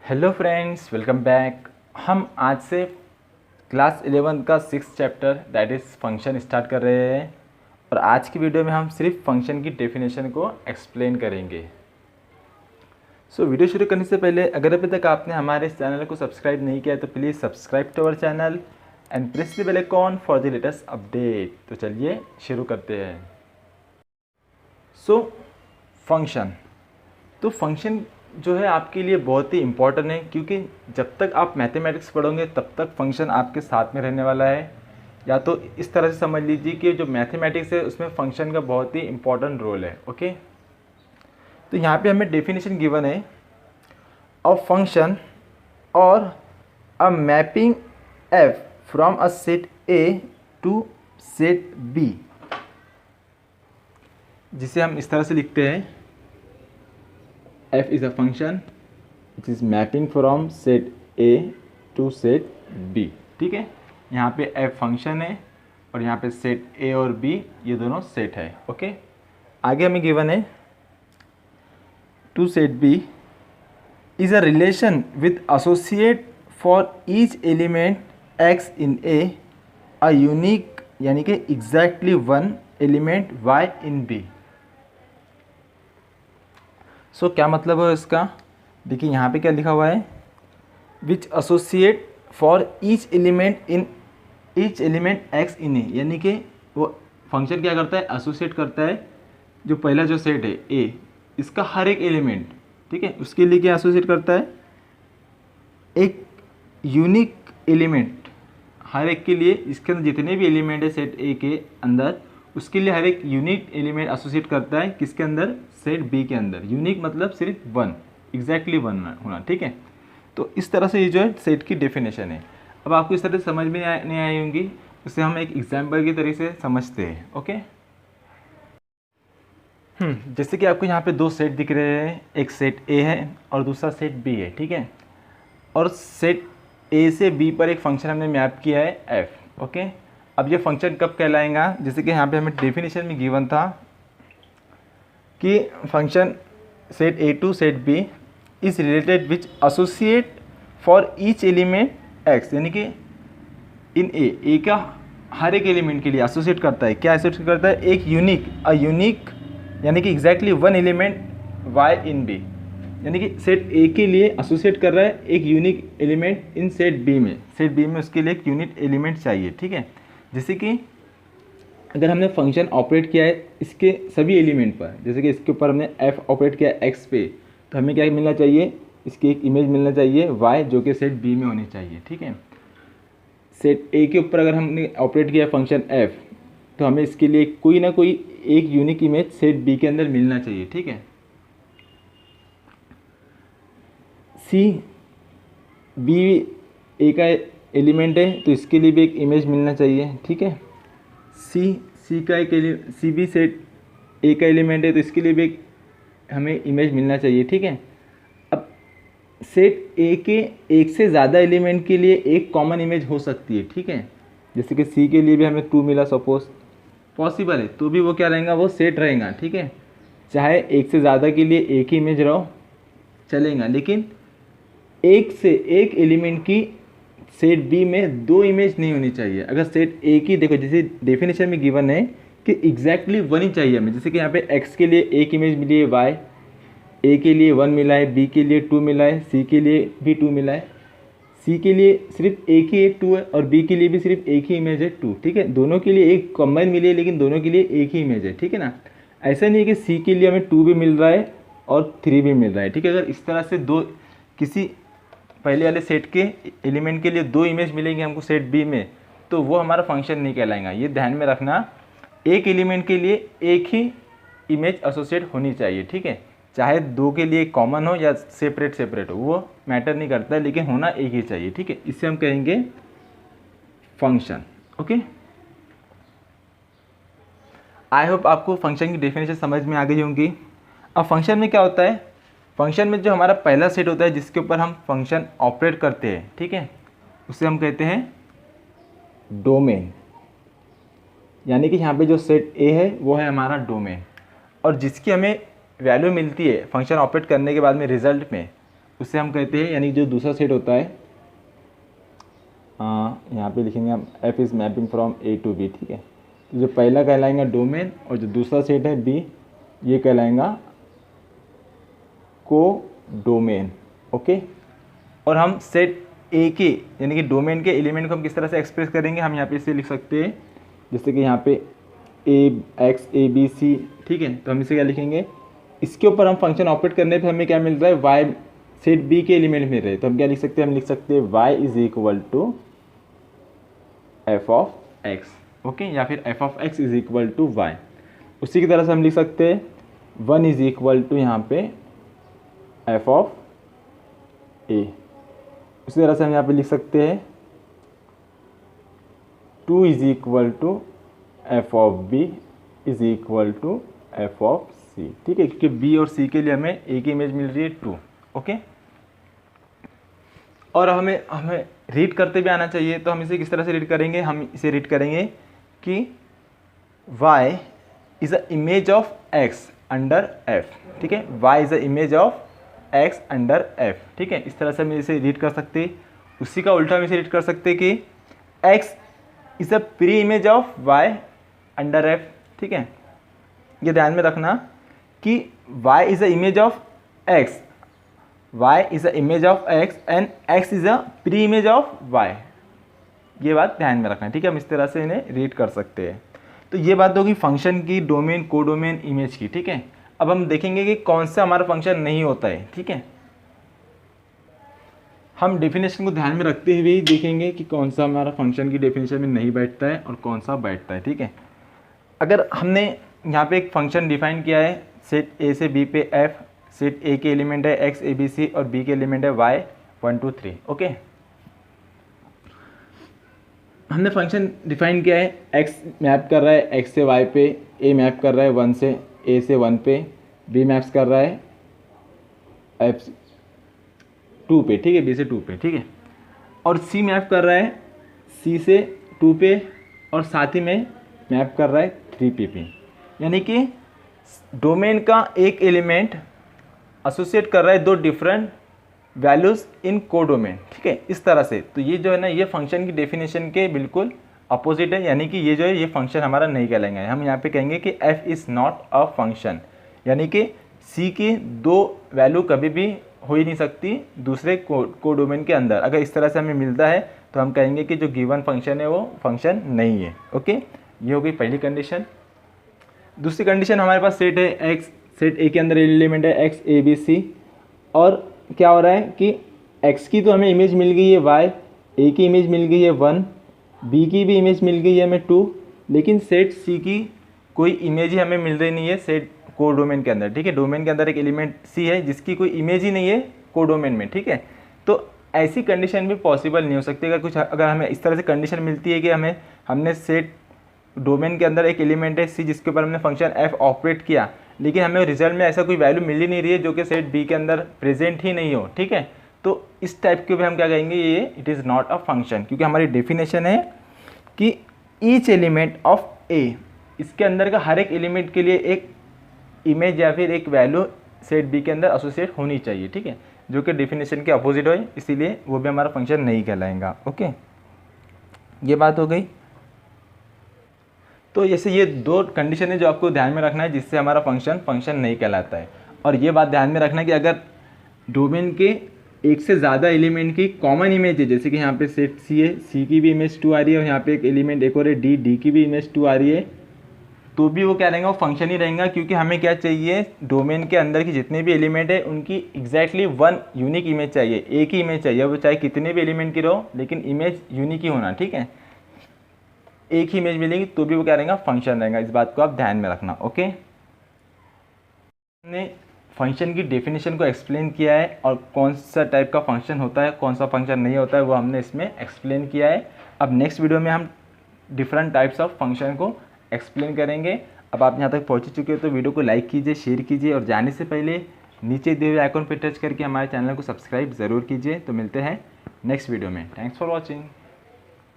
Hello friends, welcome back. हम आज से क्लास 11 का 6th chapter that is function start कर रहे हैं और आज की वीडियो में हम सिर्फ फंक्शन की डेफिनेशन को एक्सप्लेन करेंगे। वीडियो शुरू करने से पहले अगर अभी तक आपने हमारे इस चैनल को सब्सक्राइब नहीं किया है तो please subscribe to our channel and press the bell icon for the latest update. तो चलिए शुरू करते हैं। फंक्शन फंक्शन जो है आपके लिए बहुत ही इम्पॉर्टेंट है, क्योंकि जब तक आप मैथमेटिक्स पढ़ोगे तब तक फंक्शन आपके साथ में रहने वाला है। या तो इस तरह से समझ लीजिए कि जो मैथमेटिक्स है उसमें फंक्शन का बहुत ही इम्पॉर्टेंट रोल है। ओके, तो यहाँ पे हमें डेफिनेशन गिवन है ऑफ फंक्शन और a mapping f from a set A to set B, जिसे हम इस तरह से लिखते हैं f is a function which is mapping from set A to set B। ठीक है, यहाँ पे f फंक्शन है और यहाँ पे सेट A और B ये दोनों सेट है। ओके, आगे हमें गिवन है to set B is a relation with associate for each element x in A a unique यानी कि exactly one element y in B। क्या मतलब है इसका? देखिए यहाँ पे क्या लिखा हुआ है, which associate for each element X in A, यानी कि वो फंक्शन क्या करता है, एसोसिएट करता है जो पहला जो सेट है ए, इसका हर एक एलिमेंट, ठीक है, उसके लिए क्या एसोसिएट करता है, एक यूनिक एलिमेंट, हर एक के लिए इसके अंदर जितने भी एलिमेंट है सेट ए के अंदर उसके लिए हर एक यूनिक एलिमेंट एसोसिएट करता है किसके अंदर, सेट बी के अंदर। यूनिक मतलब सिर्फ वन, एग्जैक्टली वन होना। ठीक है, तो इस तरह से ये जो है सेट की डेफिनेशन है। अब आपको इस तरह से समझ में नहीं आई होंगी, उसे हम एक एग्जाम्पल की तरीके से समझते हैं। ओके, जैसे कि आपको यहाँ पे दो सेट दिख रहे हैं, एक सेट ए है और दूसरा सेट बी है। ठीक है, और सेट ए से बी पर एक फंक्शन हमने मैप किया है एफ। ओके, अब ये फंक्शन कब कहलाएगा, जैसे कि यहाँ पे हमें डेफिनेशन में गिवन था कि function set A to set B is related which associate for each element x, यानी कि इन ए का हर एक एलिमेंट के लिए एसोसिएट करता है। क्या एसोसिएट करता है, एक यूनिक यानी कि exactly one element Y in B, यानी कि सेट ए के लिए एसोसिएट कर रहा है एक unique element in set B में उसके लिए एक यूनिक एलिमेंट चाहिए। ठीक है, जैसे कि अगर हमने फंक्शन ऑपरेट किया है इसके सभी एलिमेंट पर, जैसे कि इसके ऊपर हमने f ऑपरेट किया है x पे, तो हमें क्या मिलना चाहिए, इसकी एक इमेज मिलना चाहिए y जो कि सेट b में होनी चाहिए। ठीक है, सेट a के ऊपर अगर हमने ऑपरेट किया है फंक्शन f, तो हमें इसके लिए कोई ना कोई एक यूनिक इमेज सेट b के अंदर मिलना चाहिए। ठीक है, c b a का एलिमेंट है तो इसके लिए भी एक इमेज मिलना चाहिए। ठीक है, सी का एक सी भी सेट ए का एलिमेंट है तो इसके लिए भी एक हमें इमेज मिलना चाहिए। ठीक है, अब सेट ए के एक से ज़्यादा एलिमेंट के लिए एक कॉमन इमेज हो सकती है। ठीक है, जैसे कि सी के लिए भी हमें 2 मिला, सपोज पॉसिबल है, तो भी वो क्या रहेगा, वो सेट रहेगा। ठीक है, चाहे एक से ज़्यादा के लिए एक ही इमेज रहो चलेगा, लेकिन एक से एक एलिमेंट की सेट बी में 2 इमेज नहीं होनी चाहिए। अगर सेट ए की देखो, जैसे डेफिनेशन में गिवन है कि एग्जैक्टली वन ही चाहिए हमें, जैसे कि यहाँ पे एक्स के लिए एक इमेज मिली है वाई, ए के लिए 1 मिला है, बी के लिए 2 मिला है, सी के लिए भी 2 मिला है, सी के लिए सिर्फ एक ही एक 2 है और बी के लिए भी सिर्फ एक ही इमेज है 2। ठीक है, दोनों के लिए एक कॉम्बाइन मिली है लेकिन दोनों के लिए एक ही इमेज है। ठीक है ना, ऐसा नहीं है कि सी के लिए हमें 2 भी मिल रहा है और 3 भी मिल रहा है। ठीक है, अगर इस तरह से किसी पहले वाले सेट के एलिमेंट के लिए 2 इमेज मिलेंगे हमको सेट बी में, तो वो हमारा फंक्शन नहीं कहलाएगा। ये ध्यान में रखना, एक एलिमेंट के लिए एक ही इमेज एसोसिएट होनी चाहिए। ठीक है, चाहे 2 के लिए कॉमन हो या सेपरेट हो, वो मैटर नहीं करता है, लेकिन होना एक ही चाहिए। ठीक है, इससे हम कहेंगे फंक्शन। ओके, आई होप आपको फंक्शन की डेफिनेशन समझ में आ गई होंगी। अब फंक्शन में क्या होता है, फंक्शन में जो हमारा पहला सेट होता है जिसके ऊपर हम फंक्शन ऑपरेट करते हैं, ठीक है, उसे हम कहते हैं डोमेन, यानी कि यहाँ पे जो सेट ए है वो है हमारा डोमेन, और जिसकी हमें वैल्यू मिलती है फंक्शन ऑपरेट करने के बाद में रिजल्ट में, उसे हम कहते हैं, यानी जो दूसरा सेट होता है, यहाँ पे लिखेंगे हम f is mapping from A to B, ठीक है। तो जो पहला कहलाएगा डोमेन और जो दूसरा सेट है बी, ये कहलाएगा को डोमेन, ओके। और हम सेट ए के यानी कि डोमेन के एलिमेंट को हम किस तरह से एक्सप्रेस करेंगे, हम यहाँ पे इसे लिख सकते हैं जैसे कि यहाँ पे एक्स ए बी सी, ठीक है। तो हम इसे क्या लिखेंगे, इसके ऊपर हम फंक्शन ऑपरेट करने पे हमें क्या मिल रहा है, वाई सेट बी के एलिमेंट मिल रहे हैं। तो हम क्या लिख सकते हैं, हम लिख सकते हैं y is equal to F of x, okay, या फिर f of x is equal to y. उसी की तरह से हम लिख सकते हैं 1 इज इक्वल टू यहाँ पे एफ ऑफ ए। उसी तरह से हम यहाँ पे लिख सकते हैं 2 is equal to F of B is equal to F of C, ठीक है, क्योंकि बी और सी के लिए हमें एक ही इमेज मिल रही है 2, ओके। और हमें रीड करते भी आना चाहिए। तो हम इसे किस तरह से रीड करेंगे, हम इसे रीड करेंगे कि y is a image of x under f, ठीक है, y is a image of x under f, ठीक है। इस तरह से हम इसे रीड कर सकते हैं। उसी का उल्टा हम इसे रीड कर सकते हैं कि x is a pre image of y under f, ठीक है। ये ध्यान में रखना कि y is a image of x, y is a image of x and x is a pre image of y। ये बात ध्यान में रखना है, ठीक है। हम इस तरह से इन्हें रीड कर सकते हैं। तो ये बात होगी फंक्शन की, डोमेन, कोडोमेन, इमेज की, ठीक है। अब हम देखेंगे कि कौन सा हमारा फंक्शन नहीं होता है, ठीक है। हम डेफिनेशन को ध्यान में रखते हुए ही देखेंगे कि कौन सा हमारा फंक्शन की डेफिनेशन में नहीं बैठता है और कौन सा बैठता है, ठीक है। अगर हमने यहाँ पे एक फंक्शन डिफाइन किया है, सेट ए से बी पे एफ, सेट ए के एलिमेंट है एक्स ए बी सी और बी के एलिमेंट है वाई 1 2 3, ओके। हमने फंक्शन डिफाइन किया है, एक्स मैप कर रहा है एक्स से वाई पे, ए मैप कर रहा है 1 से ए से 1 पे, बी मैप्स कर रहा है एफ 2 पे, ठीक है, बी से 2 पे, ठीक है। और सी मैप कर रहा है सी से 2 पे और साथ ही में मैप कर रहा है 3 पे। यानी कि डोमेन का एक एलिमेंट एसोसिएट कर रहा है 2 डिफरेंट वैल्यूज़ इन कोडोमेन, ठीक है, इस तरह से। तो ये जो है ना, ये फंक्शन की डेफिनेशन के बिल्कुल अपोजिट है, यानी कि ये जो है ये फंक्शन हमारा नहीं कहलाएंगे। हम यहाँ पे कहेंगे कि f is not a function, यानी कि c की 2 वैल्यू कभी भी हो ही नहीं सकती दूसरे कोडोमेन के अंदर। अगर इस तरह से हमें मिलता है तो हम कहेंगे कि जो गिवन फंक्शन है वो फंक्शन नहीं है, ओके। ये हो गई पहली कंडीशन। दूसरी कंडीशन, हमारे पास सेट है x, सेट ए के अंदर एलिमेंट है एक्स ए बी सी, और क्या हो रहा है कि x की तो हमें इमेज मिल गई है y, a की इमेज मिल गई है 1, b की भी इमेज मिल गई है हमें 2, लेकिन सेट c की कोई इमेज ही हमें मिल रही नहीं है सेट कोडोमेन के अंदर, ठीक है। डोमेन के अंदर एक एलिमेंट c है जिसकी कोई इमेज ही नहीं है कोडोमेन में, ठीक है। तो ऐसी कंडीशन भी पॉसिबल नहीं हो सकती। अगर हमें इस तरह से कंडीशन मिलती है कि हमने सेट डोमेन के अंदर एक एलिमेंट है c जिसके ऊपर हमने फंक्शन f ऑपरेट किया, लेकिन हमें रिजल्ट में ऐसा कोई वैल्यू मिल ही नहीं रही है जो कि सेट b के अंदर प्रेजेंट ही नहीं हो, ठीक है। तो इस टाइप के भी हम क्या कहेंगे, ये it is not a function, क्योंकि हमारी डेफिनेशन है कि ईच एलिमेंट ऑफ a, इसके अंदर का हर एक एलिमेंट के लिए एक इमेज या फिर एक वैल्यू सेट b के अंदर एसोसिएट होनी चाहिए, ठीक है, जो कि डेफिनेशन के अपोजिट हो, इसीलिए वो भी हमारा फंक्शन नहीं कहलाएगा, ओके। ये बात हो गई। तो जैसे ये 2 कंडीशन है जो आपको ध्यान में रखना है जिससे हमारा फंक्शन नहीं कहलाता है। और ये बात ध्यान में रखना है कि अगर डोमेन के एक से ज़्यादा एलिमेंट की कॉमन इमेज है, जैसे कि यहाँ पे सेट सी है, सी की भी इमेज 2 आ रही है और यहाँ पे एक एलिमेंट एक और है डी की भी इमेज 2 आ रही है, तो भी वो क्या रहेगा, वो फंक्शन ही रहेगा। क्योंकि हमें क्या चाहिए, डोमेन के अंदर की जितने भी एलिमेंट है उनकी एग्जैक्टली 1 यूनिक इमेज चाहिए, एक ही इमेज चाहिए, वो चाहे कितने भी एलिमेंट की रहो, लेकिन इमेज यूनिक ही होना, ठीक है। एक ही इमेज मिलेगी तो भी वो क्या रहेगा, फंक्शन रहेगा। इस बात को आप ध्यान में रखना, ओके। हमने फंक्शन की डेफिनेशन को एक्सप्लेन किया है और कौन सा टाइप का फंक्शन होता है, कौन सा फंक्शन नहीं होता है, वो हमने इसमें एक्सप्लेन किया है। अब नेक्स्ट वीडियो में हम डिफरेंट टाइप्स ऑफ फंक्शन को एक्सप्लेन करेंगे। अब आप यहाँ तक पहुँच चुके हो तो वीडियो को लाइक कीजिए, शेयर कीजिए और जाने से पहले नीचे दिए हुए आइकन पर टच करके हमारे चैनल को सब्सक्राइब ज़रूर कीजिए। तो मिलते हैं नेक्स्ट वीडियो में। Thanks for watching.